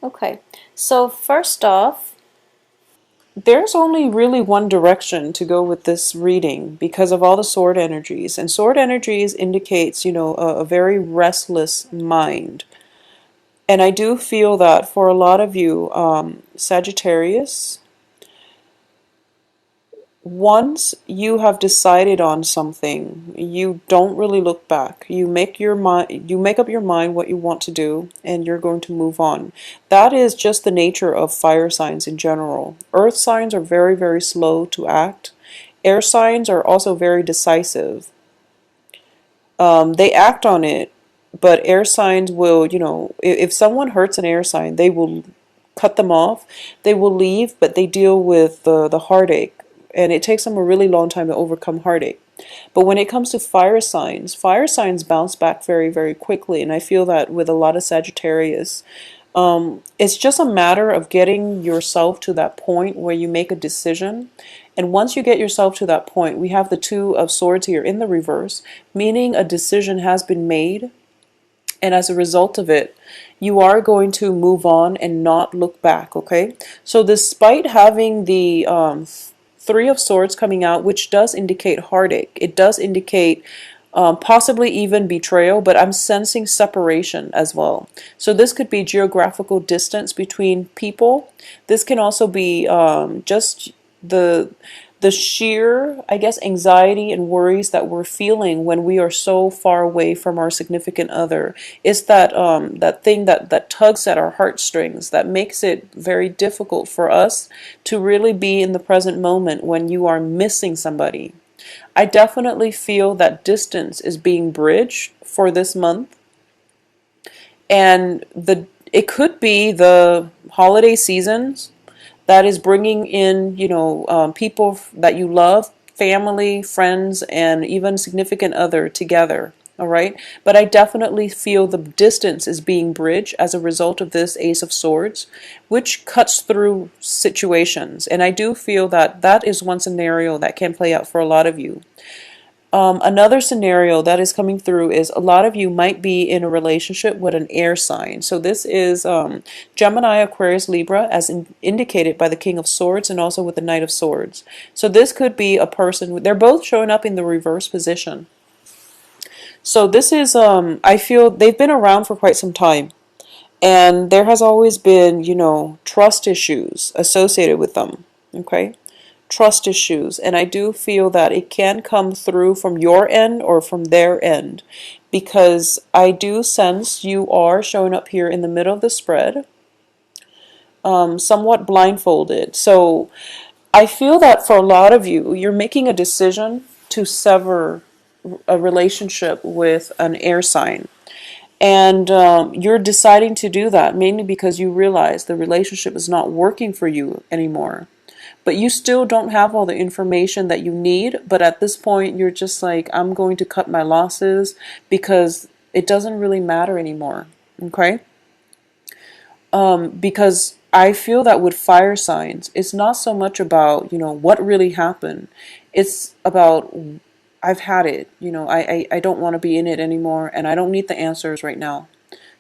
Okay, so first off, there's only really one direction to go with this reading because of all the sword energies. And sword energies indicates, a very restless mind. And I do feel that for a lot of you, Sagittarius, once you have decided on something, you don't really look back. You make up your mind what you want to do, and you're going to move on. That is just the nature of fire signs in general. Earth signs are very, very slow to act. Air signs are also very decisive. They act on it, but air signs will, if someone hurts an air sign, they will cut them off. They will leave, but they deal with the heartache, and it takes them a really long time to overcome heartache. But when it comes to fire signs bounce back very, very quickly, and I feel that with a lot of Sagittarius. It's just a matter of getting yourself to that point where you make a decision. And once you get yourself to that point, we have the Two of Swords here in the reverse, meaning a decision has been made. And as a result of it, you are going to move on and not look back, okay? So despite having the Three of Swords coming out, which does indicate heartache, it does indicate possibly even betrayal, but I'm sensing separation as well. So this could be geographical distance between people. This can also be just the sheer, I guess, anxiety and worries that we're feeling when we are so far away from our significant other. It's that thing that tugs at our heartstrings, that makes it very difficult for us to really be in the present moment when you are missing somebody. I definitely feel that distance is being bridged for this month, and it could be the holiday seasons that is bringing in, people that you love, family, friends, and even significant other together. All right. But I definitely feel the distance is being bridged as a result of this Ace of Swords, which cuts through situations. And I do feel that that is one scenario that can play out for a lot of you. Another scenario that is coming through is a lot of you might be in a relationship with an air sign. So this is Gemini, Aquarius, Libra, as indicated by the King of Swords and also with the Knight of Swords. So this could be a person, they're both showing up in the reverse position. So this is, I feel they've been around for quite some time. And there has always been, trust issues associated with them. Okay? Trust issues, and I do feel that it can come through from your end or from their end, because I do sense you are showing up here in the middle of the spread, somewhat blindfolded. So I feel that for a lot of you, you're making a decision to sever a relationship with an air sign. And you're deciding to do that mainly because you realize the relationship is not working for you anymore. But you still don't have all the information that you need. But at this point, you're just like, I'm going to cut my losses because it doesn't really matter anymore. Okay? Because I feel that with fire signs, it's not so much about, what really happened. It's about, I've had it. I don't want to be in it anymore, and I don't need the answers right now.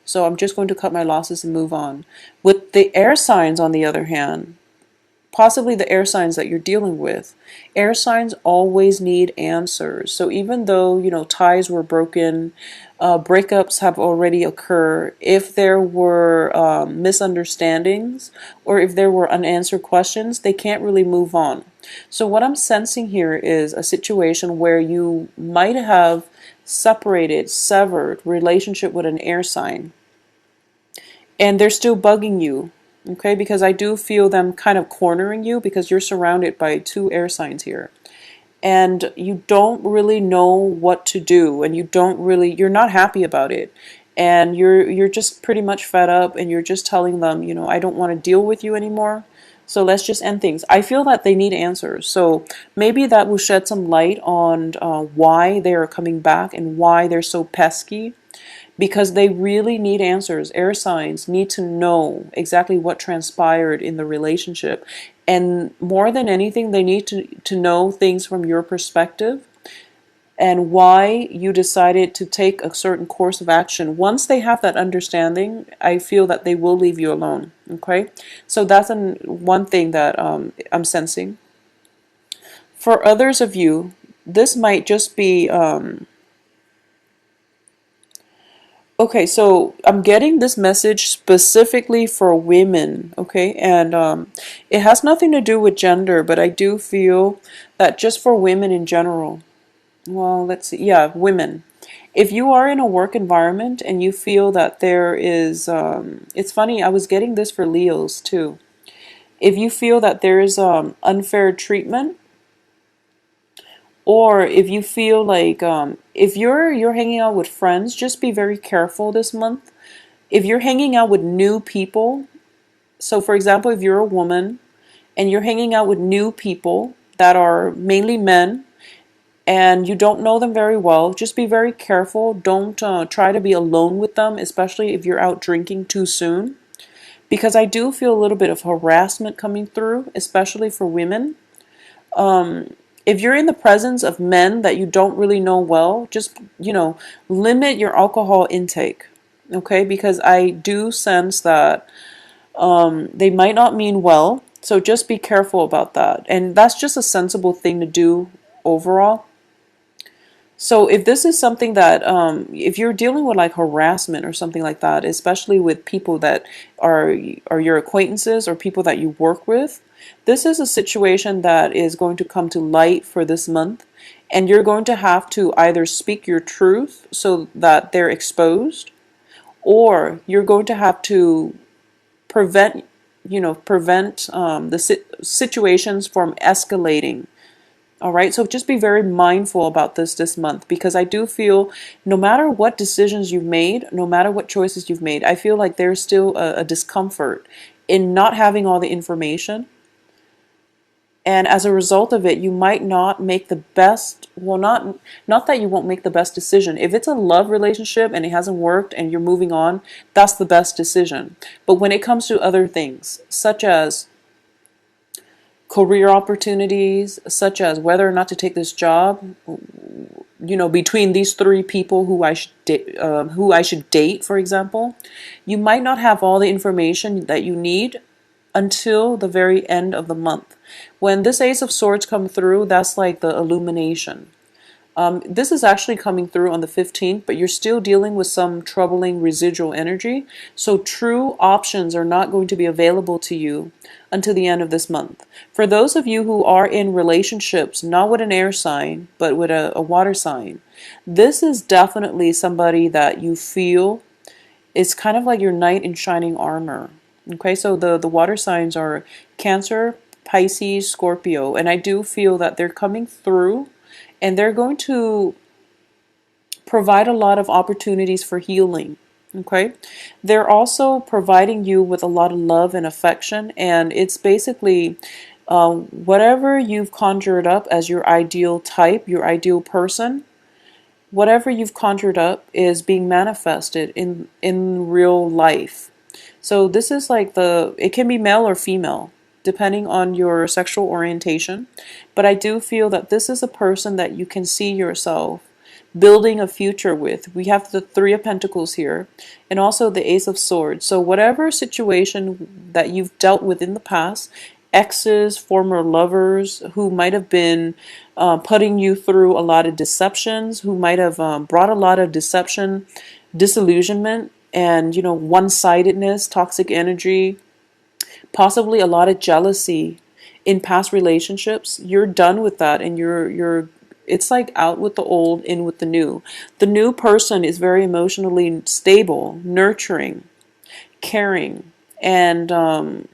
So I'm just going to cut my losses and move on. With the air signs, on the other hand, possibly the air signs that you're dealing with, air signs always need answers. So even though, ties were broken, breakups have already occurred, if there were misunderstandings or if there were unanswered questions, they can't really move on. So what I'm sensing here is a situation where you might have severed relationship with an air sign, and they're still bugging you. Okay, because I do feel them kind of cornering you because you're surrounded by two air signs here. And you don't really know what to do, and you're not happy about it. And you're just pretty much fed up, and you're just telling them, I don't want to deal with you anymore. So let's just end things. I feel that they need answers. So maybe that will shed some light on why they are coming back and why they're so pesky, because they really need answers. Air signs need to know exactly what transpired in the relationship. And more than anything, they need to know things from your perspective. and why you decided to take a certain course of action. Once they have that understanding, I feel that they will leave you alone. Okay, so that's one thing that I'm sensing. For others of you, this might just be okay, so I'm getting this message specifically for women, okay? And it has nothing to do with gender, but I do feel that just for women in general. Well, let's see. Yeah, women. If you are in a work environment and you feel that there is, it's funny, I was getting this for Leos too. If you feel that there is unfair treatment, or if you feel like if you're hanging out with friends, just be very careful this month. If you're hanging out with new people, so for example, if you're a woman and you're hanging out with new people that are mainly men and you don't know them very well, just be very careful. Don't try to be alone with them, especially if you're out drinking too soon. Because I do feel a little bit of harassment coming through, especially for women. If you're in the presence of men that you don't really know well, just, limit your alcohol intake. Okay, because I do sense that they might not mean well, so just be careful about that. And that's just a sensible thing to do overall. So if this is something that, if you're dealing with like harassment or something like that, especially with people that are your acquaintances or people that you work with, this is a situation that is going to come to light for this month. And you're going to have to either speak your truth so that they're exposed, or you're going to have to prevent the situations from escalating. All right, so just be very mindful about this month, because I do feel no matter what decisions you've made, no matter what choices you've made, I feel like there's still a discomfort in not having all the information. And as a result of it, you might not make the best, well, not that you won't make the best decision. If it's a love relationship and it hasn't worked and you're moving on, that's the best decision. But when it comes to other things, such as career opportunities, such as whether or not to take this job, between these three people who I should date, for example, you might not have all the information that you need until the very end of the month. When this Ace of Swords come through, that's like the illumination. This is actually coming through on the 15th, but you're still dealing with some troubling residual energy. So true options are not going to be available to you until the end of this month. For those of you who are in relationships, not with an air sign, but with a water sign, this is definitely somebody that you feel is kind of like your knight in shining armor. Okay, so the water signs are Cancer, Pisces, Scorpio, and I do feel that they're coming through and they're going to provide a lot of opportunities for healing. Okay, they're also providing you with a lot of love and affection, and it's basically whatever you've conjured up as your ideal type, your ideal person, whatever you've conjured up is being manifested in real life. So this is like it can be male or female, depending on your sexual orientation. But I do feel that this is a person that you can see yourself building a future with. We have the Three of Pentacles here, and also the Ace of Swords. So whatever situation that you've dealt with in the past, exes, former lovers who might have been putting you through a lot of deceptions, who might have brought a lot of deception, disillusionment, and one-sidedness, toxic energy, possibly a lot of jealousy in past relationships. You're done with that, and you're it's like out with the old, in with the new. The new person is very emotionally stable, nurturing, caring, and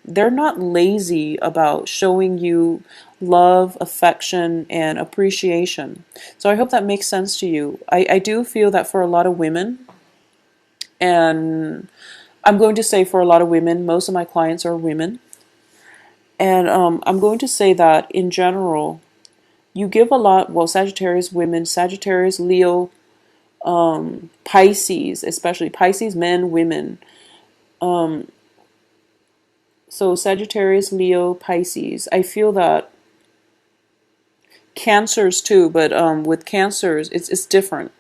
they're not lazy about showing you love, affection, and appreciation. So I hope that makes sense to you. I do feel that for a lot of women, and I'm going to say for a lot of women, most of my clients are women, and I'm going to say that in general, you give a lot, well, Sagittarius women, Sagittarius, Leo, Pisces, especially Pisces men, women. So Sagittarius, Leo, Pisces, I feel that Cancers too, but with cancers, it's different.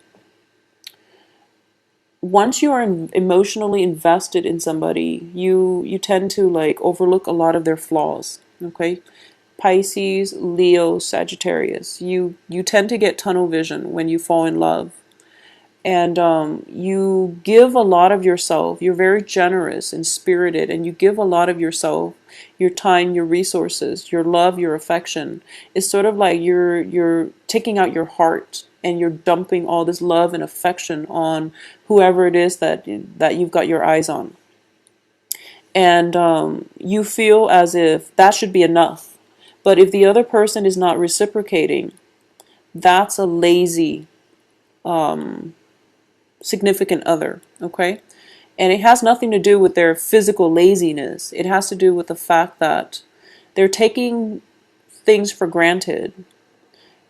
Once you are emotionally invested in somebody, you tend to like overlook a lot of their flaws. Okay, Pisces, Leo, Sagittarius. You tend to get tunnel vision when you fall in love, and you give a lot of yourself. You're very generous and spirited, and you give a lot of yourself, your time, your resources, your love, your affection. It's sort of like you're taking out your heart and you're dumping all this love and affection on whoever it is that you've got your eyes on, and you feel as if that should be enough. But if the other person is not reciprocating, that's a lazy significant other, okay? And it has nothing to do with their physical laziness. It has to do with the fact that they're taking things for granted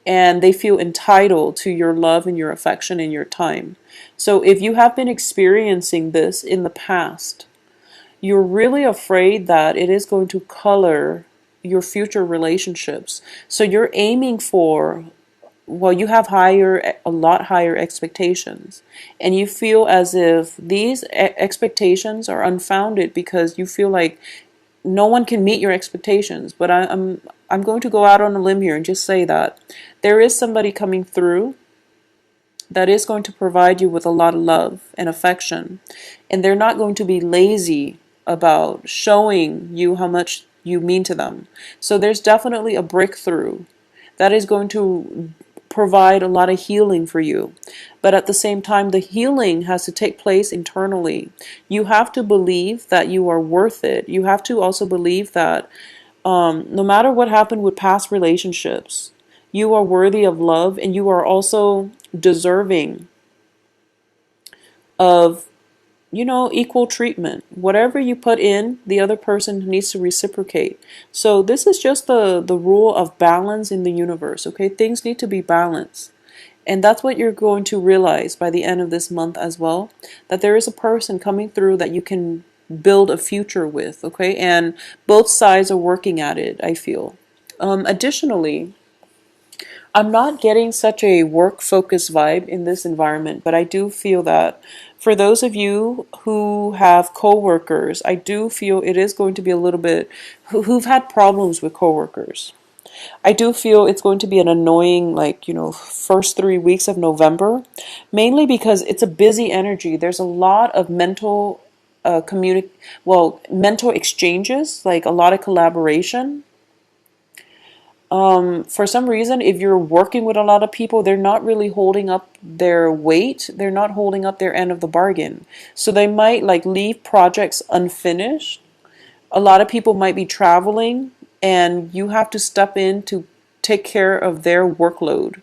and they feel entitled to your love and your affection and your time. So if you have been experiencing this in the past, you're really afraid that it is going to color your future relationships. So you're aiming for, well, you have a lot higher expectations, and you feel as if these expectations are unfounded because you feel like no one can meet your expectations. But I'm going to go out on a limb here and just say that there is somebody coming through that is going to provide you with a lot of love and affection, and they're not going to be lazy about showing you how much you mean to them. So there's definitely a breakthrough that is going to provide a lot of healing for you. But at the same time, the healing has to take place internally. You have to believe that you are worth it. You have to also believe that no matter what happened with past relationships, you are worthy of love, and you are also deserving of, equal treatment. Whatever you put in, the other person needs to reciprocate. So this is just the rule of balance in the universe, okay? Things need to be balanced. And that's what you're going to realize by the end of this month as well, that there is a person coming through that you can build a future with, okay? And both sides are working at it, I feel. Additionally, I'm not getting such a work-focused vibe in this environment, but I do feel that for those of you who have coworkers, I do feel it is going to be a little bit, who've had problems with coworkers. I do feel it's going to be an annoying, like, first 3 weeks of November, mainly because it's a busy energy. There's a lot of mental exchanges, like a lot of collaboration. For some reason, if you're working with a lot of people, they're not really holding up their weight. They're not holding up their end of the bargain. So they might like leave projects unfinished. A lot of people might be traveling, and you have to step in to take care of their workload,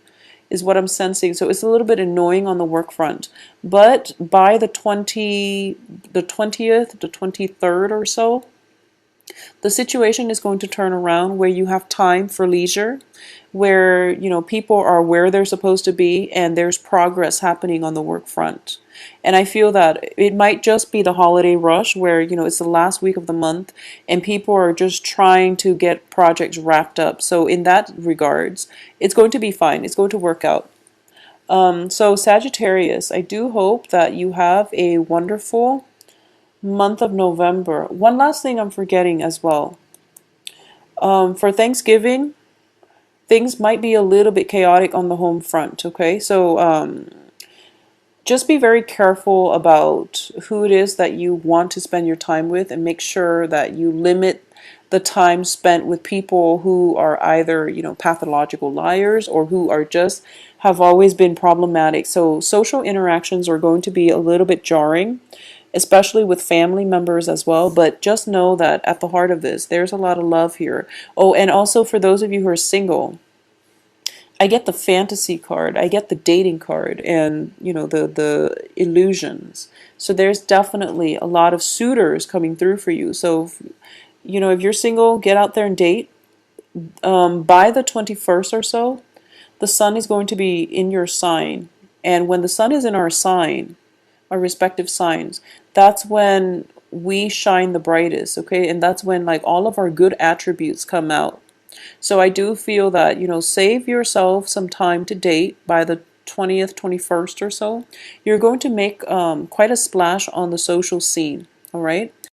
is what I'm sensing. So it's a little bit annoying on the work front. But by the 20th, the 23rd or so, the situation is going to turn around where you have time for leisure, where people are where they're supposed to be, and there's progress happening on the work front. And I feel that it might just be the holiday rush where it's the last week of the month and people are just trying to get projects wrapped up. So in that regards, it's going to be fine. It's going to work out. So Sagittarius, I do hope that you have a wonderful month of November. One last thing I'm forgetting as well. For Thanksgiving, things might be a little bit chaotic on the home front, okay? So just be very careful about who it is that you want to spend your time with, and make sure that you limit the time spent with people who are either, pathological liars, or who are just have always been problematic. So social interactions are going to be a little bit jarring, especially with family members as well. But just know that at the heart of this, there's a lot of love here. Oh, and also for those of you who are single, I get the fantasy card, I get the dating card, and the illusions. So there's definitely a lot of suitors coming through for you. So if you're single, get out there and date. By the 21st or so, the sun is going to be in your sign, and when the sun is in our sign, our respective signs, that's when we shine the brightest, okay? And that's when like all of our good attributes come out. So I do feel that, save yourself some time to date by the 20th, 21st or so. You're going to make quite a splash on the social scene. All right.